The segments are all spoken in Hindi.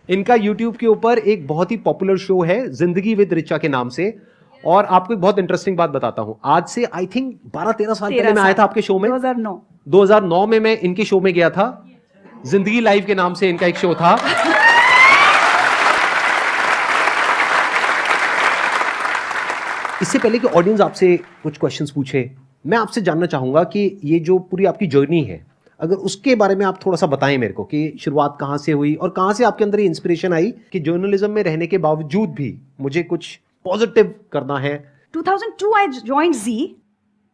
इनका YouTube के ऊपर एक बहुत ही पॉपुलर शो है जिंदगी विद रिचा के नाम से। और आपको एक बहुत इंटरेस्टिंग बात बताता हूं, आज से आई थिंक 12-13 साल पहले मैं आया था आपके शो में। 2009 में मैं इनके शो में गया था। जिंदगी लाइव के नाम से इनका एक शो था। इससे पहले कि ऑडियंस आपसे कुछ क्वेश्चंस पूछे, मैं आपसे जानना चाहूंगा कि ये जो पूरी आपकी जर्नी है, अगर उसके बारे में आप थोड़ा सा बताएं मेरे को कि शुरुआत कहां से हुई और कहां से आपके अंदर ये इंस्पिरेशन आई कि जर्नलिज्म में रहने के बावजूद भी मुझे कुछ पॉजिटिव करना है। 2002 आई जॉइंड जी।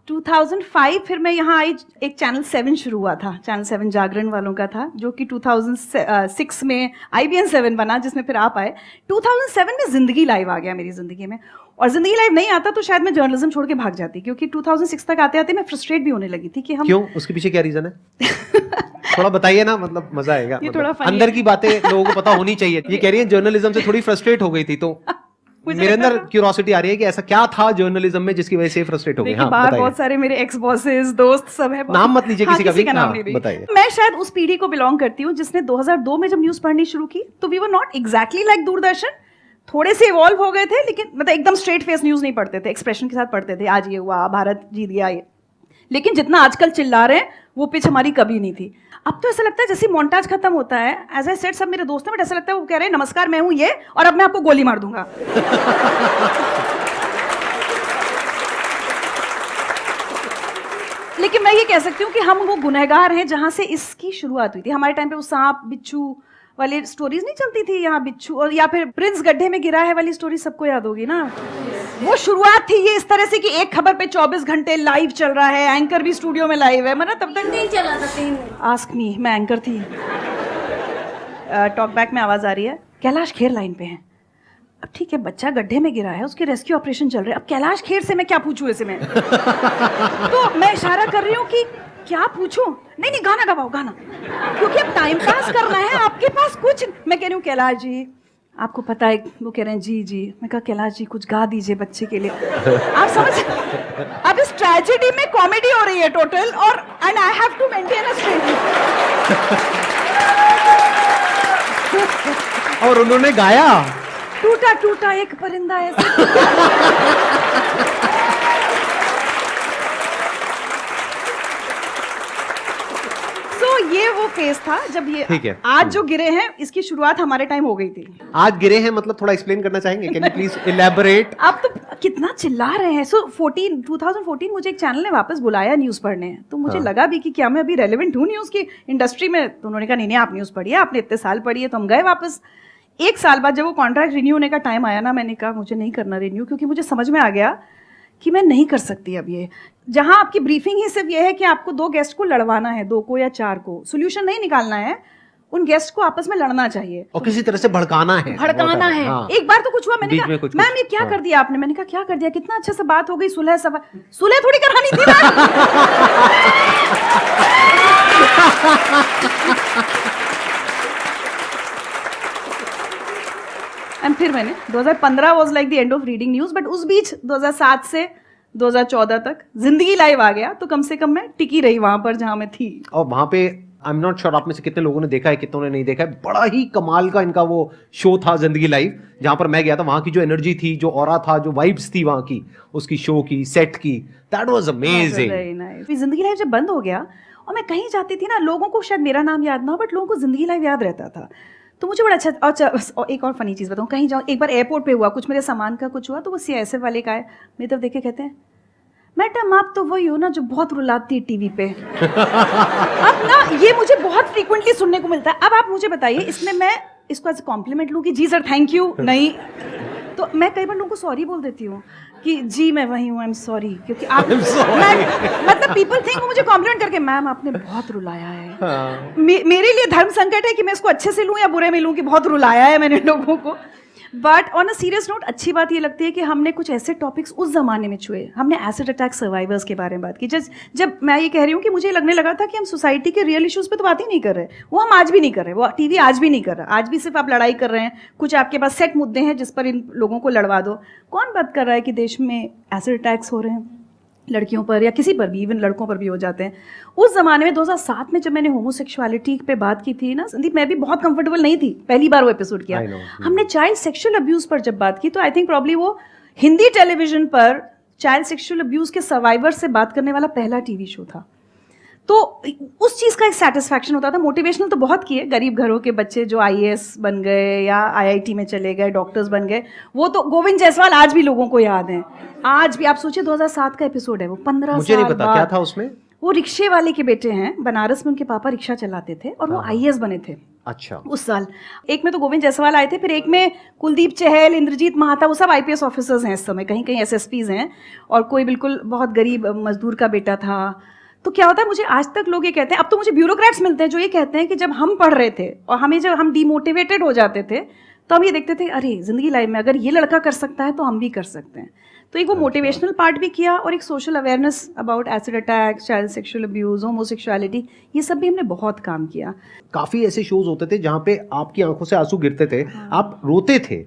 2005 फिर मैं यहाँ आई, एक चैनल 7 शुरू हुआ था, चैनल 7 जागरण वालों का था, जो कि 2006 में IBN 7 बना, जिसमें फिर आप आए। 2007 में जिंदगी लाइव आ गया मेरी जिंदगी में, और जिंदगी लाइव नहीं आता तो शायद मैं जर्नलिज्म छोड़ के भाग जाती, क्योंकि 2006 तक आते आते मैं फ्रस्ट्रेट भी होने लगी थी कि हम क्यों, उसके पीछे क्या रीजन है? थोड़ा बताइए ना, मतलब मजा आएगा। ये थोड़ा मतलब अंदर की बातें लोगों को पता होनी चाहिए। ये कह रही है जर्नलिज्म से थोड़ी फ्रस्ट्रेट हो गई थी, तो मेरे अंदर क्यूरियोसिटी आ रही है कि ऐसा क्या था जर्नलिज्म में जिसकी वजह से फ्रस्ट्रेट हो गई। हाँ, बाहर बहुत सारे मेरे एक्स बॉसेस, दोस्त सब है। नाम मत लीजिए किसी का भी। नाम नहीं बताइए। मैं शायद उस पीढ़ी को बिलोंग करती हूँ जिसने 2002 में जब न्यूज पढ़नी शुरू की, तो we were not exactly like Doordarshan, थोड़े से इवॉल्व हो गए थे, लेकिन मतलब एकदम स्ट्रेट फेस न्यूज नहीं पढ़ते थे, एक्सप्रेशन के साथ पढ़ते थे, आज ये हुआ, भारत जीत गया ये। लेकिन जितना आजकल चिल्ला रहे हैं वो पिच हमारी कभी नहीं थी। अब तो ऐसा लगता है जैसे मोन्टाज खत्म होता है, एज आई सेड, सब मेरे दोस्त हैं, बट ऐसा लगता है वो कह रहे हैं नमस्कार मैं हूं ये, और अब मैं आपको गोली मार दूंगा। लेकिन मैं ये कह सकती हूँ कि हम वो गुनहगार हैं जहां से इसकी शुरुआत हुई थी। हमारे टाइम पे वो सांप बिच्छू वाली स्टोरीज नहीं चलती थी, यहाँ बिच्छू, और या फिर प्रिंस गड्ढे में गिरा है वाली स्टोरी सबको याद होगी ना। वो शुरुआत थी ये इस तरह से कि एक खबर पे 24 घंटे लाइव चल रहा है, एंकर भी स्टूडियो में लाइव है, मतलब तब तक नहीं चला था 3 दिन। आस्क मी, मैं एंकर थी। टॉक बैक में आवाज आ रही है, कैलाश खेर लाइन पे है। अब ठीक है, बच्चा गड्ढे में गिरा है, उसके रेस्क्यू ऑपरेशन चल रहे हैं, अब कैलाश खेर से मैं क्या पूछूं ऐसे में? तो मैं इशारा कर रही हूँ कि क्या पूछूं? नहीं गाना गवाओ, गाना, क्योंकि अब टाइम पास करना है, आपके पास कुछ। मैं कह रही हूँ कैलाश जी आपको पता है, वो कह रहे हैं जी जी। मैं कहा कैलाश जी कुछ गा दीजिए बच्चे के लिए। आप समझ, अब इस ट्रेजेडी में कॉमेडी हो रही है टोटल, और and I have to maintain a straight. और उन्होंने गाया, टूटा टूटा एक परिंदा ऐसे। ये वो फेज था जब ये, ठीक है, आज जो गिरे हैं इसकी शुरुआत हमारे टाइम हो गई थी। आज गिरे हैं मतलब थोड़ा एक्सप्लेन करना चाहेंगे? Can you please elaborate? आप तो कितना चिल्ला रहे हैं। सो 2014 मुझे एक चैनल ने वापस बुलाया न्यूज पढ़ने, तो मुझे लगा भी कि क्या मैं अभी रेलेवेंट हूँ न्यूज की इंडस्ट्री में। तो उन्होंने कहा नहीं आप न्यूज पढ़िए, आपने इतने साल पढ़ी है। तो हम गए वापस। 1 साल बाद जब वो कॉन्ट्रैक्ट रिन्यू होने का टाइम आया ना, मैंने कहा मुझे नहीं करना रिन्यू, क्योंकि मुझे समझ में आ गया कि मैं नहीं कर सकती अब ये। जहां आपकी ब्रीफिंग ही सिर्फ ये है कि आपको 2 गेस्ट को लड़वाना है, 2 को या 4 को, सोल्यूशन नहीं निकालना है, उन गेस्ट को आपस में लड़ना चाहिए और किसी तरह से भड़काना है। हाँ। एक बार तो कुछ हुआ, मैंने कहा मैम ये क्या कर दिया आपने? मैंने कहा क्या कर दिया, कितना अच्छा सा बात हो गई, सुलह थोड़ी करानी थी ना। एंड फिर मैंने 2015 was like the end of reading news, but उस बीच 2007 से 2014 तक जिंदगी लाइव आ गया, तो कम से कम मैं टिकी रही वहां पर जहां मैं थी। और वहां पे आई एम नॉट श्योर आप में से कितने लोगों ने देखा है, कितनों ने नहीं देखा है, बड़ा ही कमाल का इनका वो शो था जिंदगी लाइव, जहां पर मैं गया था। वहां की जो एनर्जी थी, जो ऑरा था, जो वाइब्स थी वहां की, उसकी शो की, सेट की, दैट वाज अमेजिंग। जिंदगी लाइव जब बंद हो गया और मैं कहीं जाती थी ना, लोगों को शायद मेरा नाम याद ना हो, बट लोगों को जिंदगी लाइव याद रहता था, तो मुझे बड़ा अच्छा। और एक और फनी चीज़ बताऊँ, कहीं जाऊँ, एक बार एयरपोर्ट पे हुआ, कुछ मेरे सामान का कुछ हुआ, तो वो CISF वाले का है, मेरी तरफ देख के कहते हैं मैडम आप तो वही हो ना जो बहुत रुलाती है टीवी पे। अब ना ये मुझे बहुत फ्रीक्वेंटली सुनने को मिलता है। अब आप मुझे बताइए, इसमें मैं इसको एज कॉम्प्लीमेंट लूँ कि जी सर थैंक यू? नहीं, तो मैं कई बार लोगों को सॉरी बोल देती हूँ कि जी मैं वही हूँ, आई एम सॉरी, क्योंकि आप मतलब पीपल थिंक वो मुझे कॉम्प्लीमेंट करके मैम आपने बहुत रुलाया है। हाँ। मेरे लिए धर्म संकट है कि मैं इसको अच्छे से लूँ या बुरे में लूँ कि बहुत रुलाया है मैंने लोगों को। But on a serious note, अच्छी बात ये लगती है कि हमने कुछ ऐसे टॉपिक्स उस जमाने में छुए। हमने एसिड अटैक सर्वाइवर्स के बारे में बात की। जब मैं ये कह रही हूँ कि मुझे लगने लगा था कि हम सोसाइटी के रियल इश्यूज पे तो बात ही नहीं कर रहे, वो हम आज भी नहीं कर रहे, वो टीवी आज भी नहीं कर रहा। आज भी सिर्फ आप लड़ाई कर रहे हैं, कुछ आपके पास सेट मुद्दे हैं जिस पर इन लोगों को लड़वा दो। कौन बात कर रहा है कि देश में एसिड अटैक्स हो रहे हैं, लड़कियों पर या किसी पर भी, इवन लड़कों पर भी हो जाते हैं। उस ज़माने में 2007 में जब मैंने होमोसेक्सुअलिटी पे बात की थी ना संदीप, मैं भी बहुत कंफर्टेबल नहीं थी, पहली बार वो एपिसोड किया। I know. हमने चाइल्ड सेक्सुअल अब्यूज़ पर जब बात की तो आई थिंक प्रॉब्ली वो हिंदी टेलीविजन पर चाइल्ड सेक्सुअल अब्यूज़ के सर्वाइवर से बात करने वाला पहला टीवी शो था। तो उस चीज़ का एक सेटिस्फैक्शन होता था। मोटिवेशनल तो बहुत किए, गरीब घरों के बच्चे जो आईएएस बन गए या आईआईटी में चले गए, डॉक्टर्स बन गए, वो तो गोविंद जायसवाल आज भी लोगों को याद हैं। आज भी आप सोचिए 2007 का एपिसोड है वो, 15 मुझे साल नहीं पता बाद। क्या था उसमें। वो रिक्शे वाले के बेटे हैं, बनारस में उनके पापा रिक्शा चलाते थे और वो आईएएस बने थे अच्छा। उस साल। एक में तो गोविंद जायसवाल आए थे, फिर एक में कुलदीप चहल, इंद्रजीत महाता, वो सब आईपीएस ऑफिसर्स हैं इस समय, कहीं कहीं एसएसपीज हैं, और कोई बिल्कुल बहुत गरीब मजदूर का बेटा था। तो क्या होता है, मुझे आज तक लोग ये कहते हैं, अब तो मुझे ब्यूरोक्रेट्स मिलते हैं जो ये कहते हैं कि जब हम पढ़ रहे थे और हमें जब हम डिमोटिवेटेड हो जाते थे तो हम ये देखते थे अरे जिंदगी लाइफ में अगर ये लड़का कर सकता है तो हम भी कर सकते हैं। तो एक वो मोटिवेशनल पार्ट भी किया और एक social awareness about acid attack, child sexual abuse, homosexuality, ये सब भी हमने बहुत काम किया। काफी ऐसे शोज होते थे जहाँ पे आपकी आंखों से आंसू गिरते थे, आप रोते थे,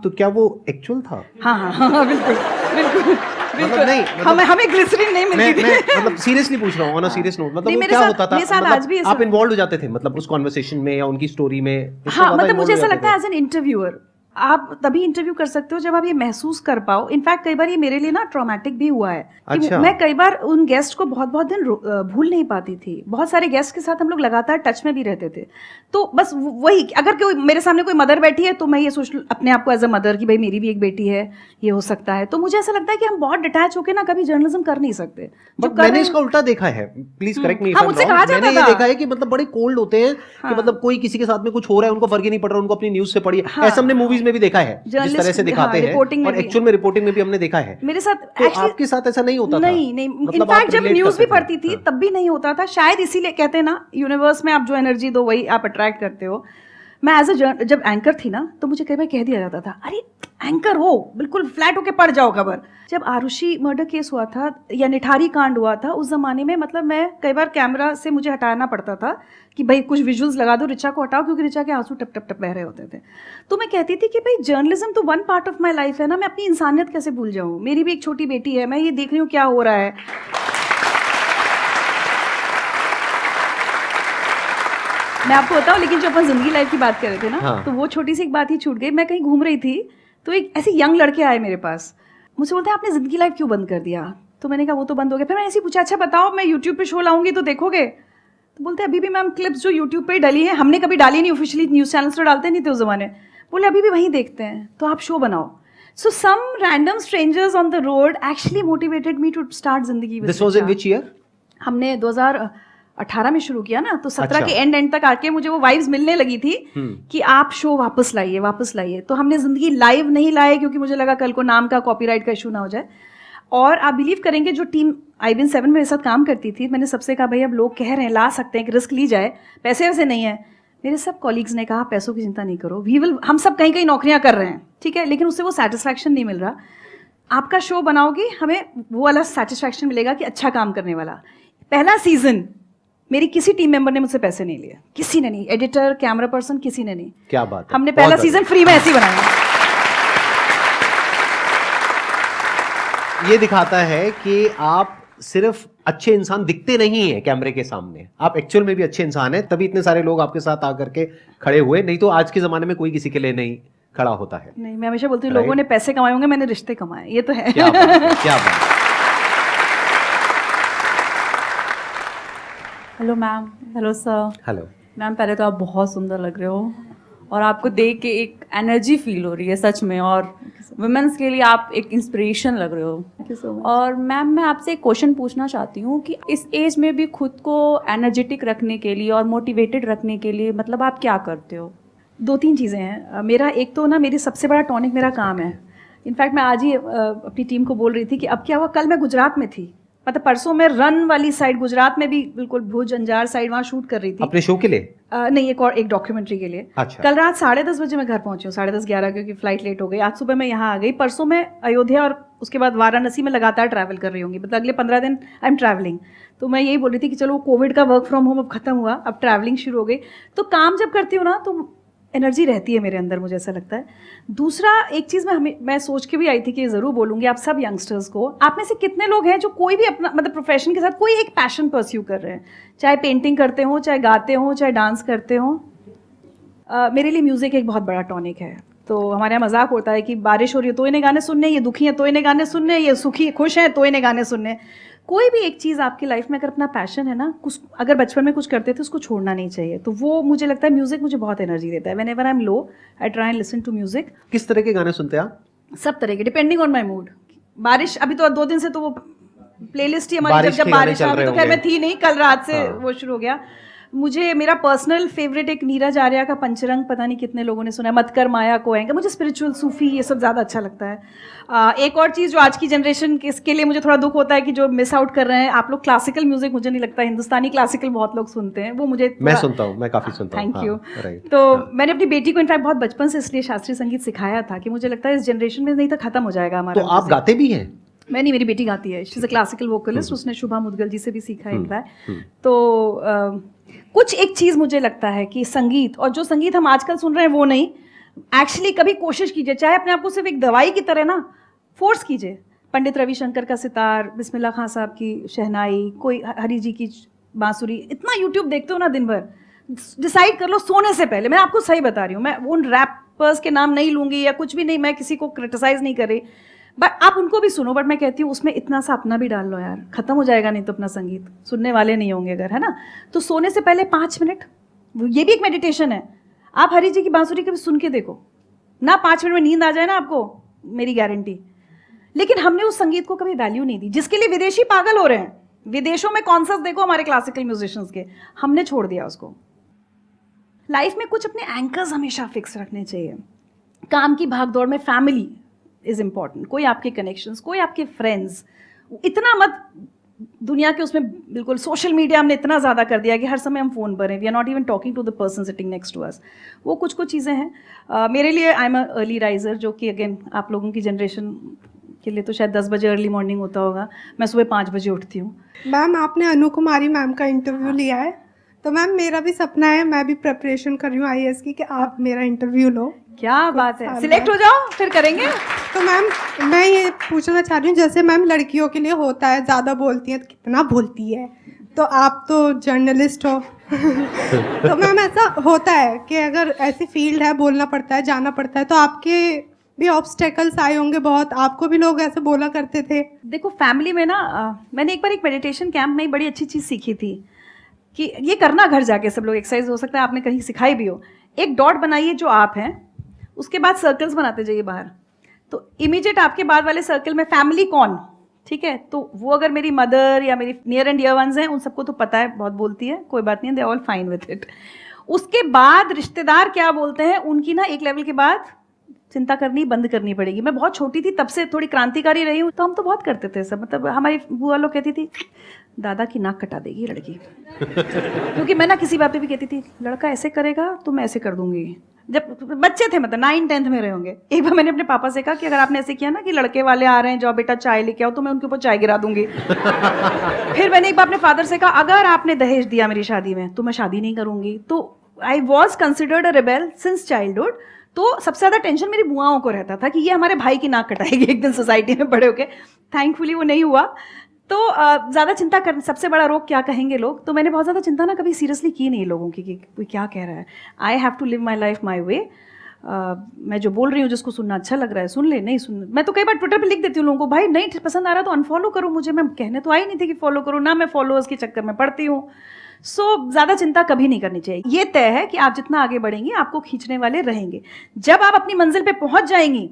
तो क्या वो एक्चुअल था? हाँ हाँ हाँ, बिल्कुल बिल्कुल मतलब नहीं, मतलब हमें ग्लिसरीन नहीं मिलती थी। मैं मतलब सीरियसली पूछ रहा हूँ, ऑन अ सीरियस नोट, मतलब नहीं, वो मेरे क्या साथ- होता था? मेरे साथ मतलब आज भी ऐसा- आप इन्वॉल्व हो जाते थे मतलब उस कॉन्वर्सेशन में या उनकी स्टोरी में? इतना हाँ, ज्यादा मतलब मुझे involve ऐसा हो लगता है जाते एज एन इंटरव्यूअर आप तभी इंटरव्यू कर सकते हो जब आप ये महसूस कर पाओ। इनफैक्ट कई बार ये मेरे लिए ना ट्रॉमेटिक भी हुआ है कि अच्छा। मैं कई बार उन गेस्ट को बहुत बहुत दिन भूल नहीं पाती थी। बहुत सारे गेस्ट के साथ हम लोग लगातार टच में भी रहते थे। तो बस वही, अगर कोई मेरे सामने कोई मदर बैठी है तो मैं ये सोच अपने आप को एज अ मदर कि भाई मेरी भी एक बेटी है, ये हो सकता है। तो मुझे ऐसा लगता है कि हम बहुत डिटैच होकर ना कभी जर्नलिज्म कर नहीं सकते। जो बट कर मैंने रहे इसका उल्टा देखा है, प्लीज करेक्ट मी इफ हाँ, आई एम मुझसे रॉन्ग, कहा जाता मैंने ये था। देखा है कि मतलब बड़े कोल्ड होते हैं कि मतलब कोई किसी के साथ में कुछ हो रहा है उनको फर्क ही नहीं पड़ रहा, उनको अपनी न्यूज से पढ़िए। ऐसा हमने मूवीज में भी देखा है, जिस तरह से दिखाते हैं, रिपोर्टिंग में और भी। एक्चुअल में रिपोर्टिंग में भी हमने देखा है। मेरे साथ तो actually- आपके साथ ऐसा नहीं होता था? नहीं नहीं, मतलब इनफैक्ट आप जब relate न्यूज कर भी सकते पढ़ती थी हैं। तब भी नहीं होता था। शायद इसीलिए कहते हैं ना, यूनिवर्स में आप जो एनर्जी दो वही आप अट्रैक्ट करते हो। मैं एज अ जब एंकर थी ना तो मुझे कई बार कह दिया जाता था अरे एंकर हो, बिल्कुल फ्लैट होके पढ़ जाओ खबर। जब आरुषि मर्डर केस हुआ था या निठारी कांड हुआ था उस जमाने में, मतलब मैं कई बार कैमरा से मुझे हटाना पड़ता था कि भाई कुछ विजुअल्स लगा दो, रिचा को हटाओ, क्योंकि रिचा के आंसू टप टप टप बह रहे होते थे। तो मैं कहती थी कि भाई जर्नलिज्म तो one part of my life है ना, मैं अपनी इंसानियत कैसे भूल जाऊँ? मेरी भी एक छोटी बेटी है, मैं ये देख रही हूँ क्या हो रहा है। मैं आपको बताऊं, लेकिन जो अपन जिंदगी लाइफ की बात कर रहे थे ना, हाँ। तो वो छोटी सी एक बात ही छूट गई। मैं कहीं घूम रही थी तो एक ऐसे यंग लड़के आए मेरे पास, मुझसे बोलते हैं आपने जिंदगी लाइफ क्यों बंद कर दिया? तो मैंने कहा वो तो बंद हो गया। फिर मैंने ऐसे ही पूछा अच्छा बताओ मैं यूट्यूब पे शो लाऊंगी तो देखोगे? तो बोलते अभी भी मैम क्लिप्स जो यूट्यूब पे डली है हमने कभी डाली नहीं, ऑफिशियली न्यूज चैनल्स तो डालते नहीं थे उस जमाने। बोले अभी भी वहीं देखते हैं, तो आप शो बनाओ। So some random strangers on the road actually motivated me to start जिंदगी with this was in which year? हमने 2018 में शुरू किया ना, तो 17 अच्छा। के एंड तक आके मुझे वो वाइब्स मिलने लगी थी कि आप शो वापस लाइए। तो हमने जिंदगी लाइव नहीं लाए क्योंकि मुझे लगा कल को नाम का कॉपीराइट का इशू ना हो जाए। और आप बिलीव करेंगे जो टीम IBN 7 में मेरे साथ काम करती थी, मैंने सबसे कहा भाई अब लोग कह रहे हैं ला सकते हैं कि रिस्क ली जाए, पैसे वैसे नहीं है। मेरे सब कॉलीग्स ने कहा पैसों की चिंता नहीं करो, हम सब कहीं कहीं नौकरियां कर रहे हैं, ठीक है, लेकिन उससे वो सेटिस्फैक्शन नहीं मिल रहा। आपका शो बनाओगे हमें वो वाला सेटिस्फैक्शन मिलेगा कि अच्छा काम करने वाला। पहला सीजन मेरी किसी टीम मेंबर ने मुझसे पैसे नहीं लिए, किसी ने नहीं, एडिटर, कैमरा पर्सन, किसी ने नहीं। क्या बात है, हमने पहला सीजन फ्री में ऐसे ही बनाया। ये दिखाता है कि आप सिर्फ अच्छे इंसान दिखते नहीं हैं कैमरे के सामने, आप एक्चुअल में भी अच्छे इंसान हैं, तभी इतने सारे लोग आपके साथ आकर के खड़े हुए, नहीं तो आज के जमाने में कोई किसी के लिए नहीं खड़ा होता है। नहीं, मैं हमेशा बोलती हूँ लोगों ने पैसे कमाए होंगे, मैंने रिश्ते कमाए, ये तो है। क्या बात है, क्या बात है। Hello ma'am. Hello sir. Hello ma'am, पहले तो आप बहुत सुंदर लग रहे हो और आपको देख के एक एनर्जी फील हो रही है सच में, और वुमेन्स के लिए आप एक इंस्पिरेशन लग रहे हो। Thank you so much. और मैम मैं आपसे एक क्वेश्चन पूछना चाहती हूँ कि इस एज में भी खुद को एनर्जेटिक रखने के लिए और मोटिवेटेड रखने के लिए मतलब आप क्या करते हो? 2-3 चीज़ें हैं। मेरा एक तो ना मेरी सबसे बड़ा टॉनिक मेरा काम है। इनफैक्ट मैं आज ही अपनी टीम को बोल रही थी कि अब क्या हुआ, कल मैं गुजरात में थी, मतलब परसों मैं रन वाली साइड गुजरात में भी बिल्कुल भुज अंजार साइड वहाँ शूट कर रही थी अपने शो के लिए? नहीं, एक डॉक्यूमेंट्री के लिए। अच्छा। कल रात 10:30 बजे मैं घर पहुंची हूँ, 10:30-11, क्योंकि फ्लाइट लेट हो गई। आज सुबह मैं यहाँ आ गई, परसों मैं अयोध्या और उसके बाद वाराणसी में लगातार ट्रैवल कर रही होंगी, मतलब अगले 15 दिन आई एम ट्रैवलिंग। तो मैं यही बोल रही थी कि चलो कोविड का वर्क फ्रॉम होम अब खत्म हुआ, अब ट्रैवलिंग शुरू हो गई। तो काम जब करती हूँ ना तो एनर्जी रहती है मेरे अंदर, मुझे ऐसा लगता है। दूसरा एक चीज़ मैं सोच के भी आई थी कि ज़रूर बोलूँगी आप सब यंगस्टर्स को, आप में से कितने लोग हैं जो कोई भी अपना मतलब प्रोफेशन के साथ कोई एक पैशन परस्यू कर रहे हैं, चाहे पेंटिंग करते हो, चाहे गाते हो, चाहे डांस करते हो। मेरे लिए म्यूज़िक एक बहुत बड़ा टॉनिक है। तो हमारे यहाँ मजाक होता है कि बारिश हो रही है तो इन्हें गाने सुनने, ये दुखी है तो इन्हें गाने सुनने, ये सुखी खुश है तो इन्हें गाने सुनने। कोई भी एक चीज़ आपकी लाइफ में अगर अपना पैशन है ना, कुछ अगर बचपन में कुछ करते थे उसको छोड़ना नहीं चाहिए। तो वो मुझे लगता है म्यूज़िक मुझे बहुत एनर्जी देता है। Whenever I am low I try and listen to music. किस तरह के गाने सुनते हैं आप? सब तरह के, डिपेंडिंग ऑन माई मूड। बारिश अभी तो 2 दिन से तो वो प्लेलिस्ट ही हमारी जब बारिश आ रही तो खैर मैं थी नहीं, कल रात से वो शुरू हो गया। मुझे मेरा पर्सनल फेवरेट एक नीरज आर्या का पंचरंग, पता नहीं कितने लोगों ने सुना है, मत कर माया को आएंगे। मुझे स्पिरिचुअल सूफी ये सब ज़्यादा अच्छा लगता है। एक और चीज़ जो आज की जनरेशन के लिए मुझे थोड़ा दुख होता है कि जो मिस आउट कर रहे हैं आप लोग, क्लासिकल म्यूजिक मुझे नहीं लगता, हिंदुस्तानी क्लासिकल बहुत लोग सुनते हैं, वो मुझे मैं सुनता हूँ, मैं काफ़ी सुनता हूँ। Thank you. तो मैंने अपनी बेटी को इनफैक्ट बहुत बचपन से इसलिए शास्त्रीय संगीत सिखाया था कि मुझे लगता है इस जनरेशन में नहीं तो खत्म हो जाएगा हमारा। तो आप गाते भी हैं? मैं नहीं, मेरी बेटी गाती है, she is a classical vocalist, उसने शुभा मुदगल जी से भी सीखा है इनफैक्ट। तो कुछ एक चीज़ मुझे लगता है कि संगीत, और जो संगीत हम आजकल सुन रहे हैं वो नहीं, एक्चुअली कभी कोशिश कीजिए, चाहे अपने आप को सिर्फ एक दवाई की तरह ना फोर्स कीजिए। पंडित रविशंकर का सितार, बिस्मिल्लाह खां साहब की शहनाई, कोई हरी जी की बांसुरी, इतना यूट्यूब देखते हो ना दिन भर, डिसाइड कर लो सोने से पहले। मैं आपको सही बता रही हूँ, मैं उन रैपर्स के नाम नहीं लूँगी या कुछ भी नहीं, मैं किसी को क्रिटिसाइज नहीं कर रही, बट आप उनको भी सुनो, बट मैं कहती हूँ उसमें इतना सा अपना भी डाल लो यार, खत्म हो जाएगा नहीं तो अपना संगीत, सुनने वाले नहीं होंगे अगर, है ना। तो सोने से पहले 5 मिनट, ये भी एक मेडिटेशन है। आप हरी जी की बांसुरी कभी सुन के देखो ना, 5 मिनट में नींद आ जाए ना आपको, मेरी गारंटी। लेकिन हमने उस संगीत को कभी वैल्यू नहीं दी, जिसके लिए विदेशी पागल हो रहे हैं। विदेशों में कॉन्सर्ट देखो हमारे क्लासिकल म्यूजिशियंस के, हमने छोड़ दिया उसको। लाइफ में कुछ अपने एंकर्स हमेशा फिक्स रखने चाहिए। काम की भागदौड़ में फैमिली इज इम्पॉर्टेंट, कोई आपके कनेक्शंस, कोई आपके फ्रेंड्स, इतना मत दुनिया के उसमें, बिल्कुल सोशल मीडिया हमने इतना ज़्यादा कर दिया कि हर समय हम फ़ोन पर हैं, we are not even talking to the person sitting next to us. वो कुछ चीज़ें हैं। मेरे लिए I am a early riser, जो कि अगेन आप लोगों की जनरेशन के लिए तो शायद 10 बजे अर्ली मॉर्निंग होता होगा, मैं सुबह 5 बजे उठती हूँ। मैम आपने अनु कुमारी मैम का इंटरव्यू लिया है, तो मैम मेरा भी सपना है, मैं भी प्रिपरेशन कर रही हूँ IAS की, कि आप मेरा इंटरव्यू लो। क्या बात है, सिलेक्ट हो जाओ फिर करेंगे। तो मैम मैं ये पूछना चाह रही हूँ, जैसे मैम लड़कियों के लिए होता है ज़्यादा बोलती हैं, तो कितना बोलती है, तो आप तो जर्नलिस्ट हो तो मैम ऐसा होता है कि अगर ऐसी फील्ड है, बोलना पड़ता है, जाना पड़ता है, तो आपके भी ऑब्स्टेकल्स आए होंगे बहुत, आपको भी लोग ऐसे बोला करते थे? देखो फैमिली में ना मैंने एक बार एक मेडिटेशन कैंप में बड़ी अच्छी चीज़ सीखी थी कि ये करना घर जाके सब लोग, एक्सरसाइज हो सकता है आपने कहीं सिखाई भी हो। एक डॉट बनाइए जो आप हैं, उसके बाद सर्कल्स बनाते जाइए बाहर, तो इमीडिएट आपके बाद वाले सर्कल में फैमिली कौन, ठीक है, तो वो अगर मेरी मदर या मेरी नियर एंड डियर वंस हैं, उन सबको तो पता है, बहुत बोलती है, कोई बात नहीं, they all fine with it. उसके बाद रिश्तेदार क्या बोलते हैं, उनकी ना एक लेवल के बाद चिंता करनी बंद करनी पड़ेगी। मैं बहुत छोटी थी तब से थोड़ी क्रांतिकारी रही हूँ, तो हम तो बहुत करते थे सब, मतलब हमारी बुआ लोग कहती थी दादा की नाक कटा देगी लड़की क्योंकि मैं ना किसी बात पे भी कहती थी लड़का ऐसे करेगा तो मैं ऐसे कर दूंगी। जब बच्चे थे, मतलब 9-10th में रहे होंगे। एक बार मैंने अपने पापा से कहा कि अगर आपने ऐसे किया ना कि लड़के वाले आ रहे हैं, जाओ बेटा चाय लेके आओ, तो मैं उनके ऊपर चाय गिरा दूंगी फिर मैंने एक बार अपने फादर से कहा अगर आपने दहेज दिया मेरी शादी में तो मैं शादी नहीं करूंगी। तो I was considered a rebel since childhood. तो सबसे ज़्यादा टेंशन मेरी बुआओं को रहता था कि ये हमारे भाई की नाक कटाएगी एक दिन सोसाइटी में बड़े होके। थैंकफुली वो नहीं हुआ। तो ज़्यादा चिंता कर, सबसे बड़ा रोग क्या कहेंगे लोग, तो मैंने बहुत ज़्यादा चिंता ना कभी सीरियसली की नहीं लोगों की कि कोई क्या कह रहा है। I have to live my life my way. मैं जो बोल रही हूँ जिसको सुनना अच्छा लग रहा है सुन ले, नहीं सुन। मैं तो कई बार ट्विटर पे लिख देती हूँ लोगों को, भाई नहीं पसंद आ रहा तो अनफॉलो करो मुझे। मैं कहने तो आई नहीं थी कि फॉलो करो, ना मैं फॉलोअर्स के चक्कर में पड़ती हूँ। सो ज़्यादा चिंता कभी नहीं करनी चाहिए। ये तय है कि आप जितना आगे बढ़ेंगे आपको खींचने वाले रहेंगे। जब आप अपनी मंजिल पे पहुंच जाएंगी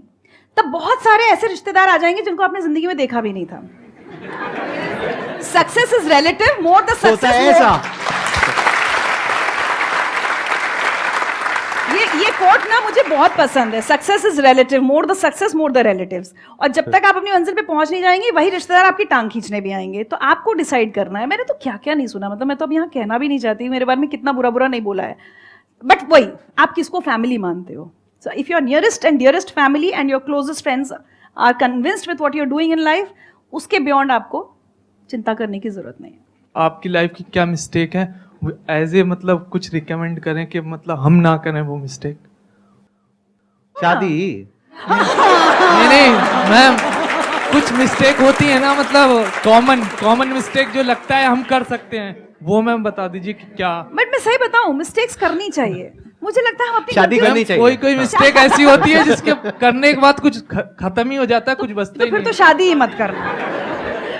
तब बहुत सारे ऐसे रिश्तेदार आ जाएंगे जिनको आपने जिंदगी में देखा भी नहीं था। Success is relative, more the success ये कोट ना मुझे बहुत पसंद है। Success is relative, more the success more the relatives. और जब तक आप अपनी मंजिल पे पहुंच नहीं जाएंगे वही रिश्तेदार आपकी टांग खींचने भी आएंगे। तो आपको डिसाइड करना है। मैंने तो क्या क्या नहीं सुना, मतलब मैं तो अब यहाँ कहना भी नहीं चाहती मेरे बारे में कितना बुरा बुरा नहीं बोला है, बट वही आप किसको फैमिली मानते हो। So if your nearest and dearest family and your closest friends are convinced with what you are doing in life, उसके बियॉन्ड आपको चिंता करने की जरूरत नहीं है। आपकी लाइफ की क्या मिस्टेक है एज ए, मतलब कुछ रिकमेंड करें कि मतलब हम ना करें वो मिस्टेक। शादी नहीं नहीं मैम, कुछ मिस्टेक होती है ना, मतलब कॉमन मिस्टेक जो लगता है हम कर सकते हैं, वो मैम बता दीजिए कि क्या। बट मैं सही बताऊं, मिस्टेक्स करनी चाहिए। मुझे लगता है हम अपनी शादी गलतियों- करनी चाहिए। कोई मिस्टेक ऐसी होती है जिसके करने के बाद कुछ खत्म ही हो जाता है, कुछ बचता तो ही फिर नहीं। तो शादी ही मत करना।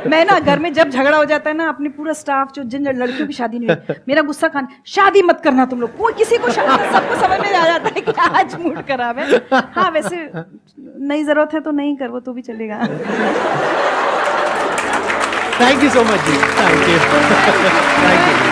मैं ना घर में जब झगड़ा हो जाता है ना, अपने पूरा स्टाफ जो जिन लड़कियों की शादी नहीं हुई, मेरा गुस्सा खान, शादी मत करना तुम लोग, कोई किसी को सबको समझ में आ जाता है कि आज मूड खराब है। हाँ वैसे नहीं जरूरत है तो नहीं कर, वो तो भी चलेगा। Thank you so much ji, thank you.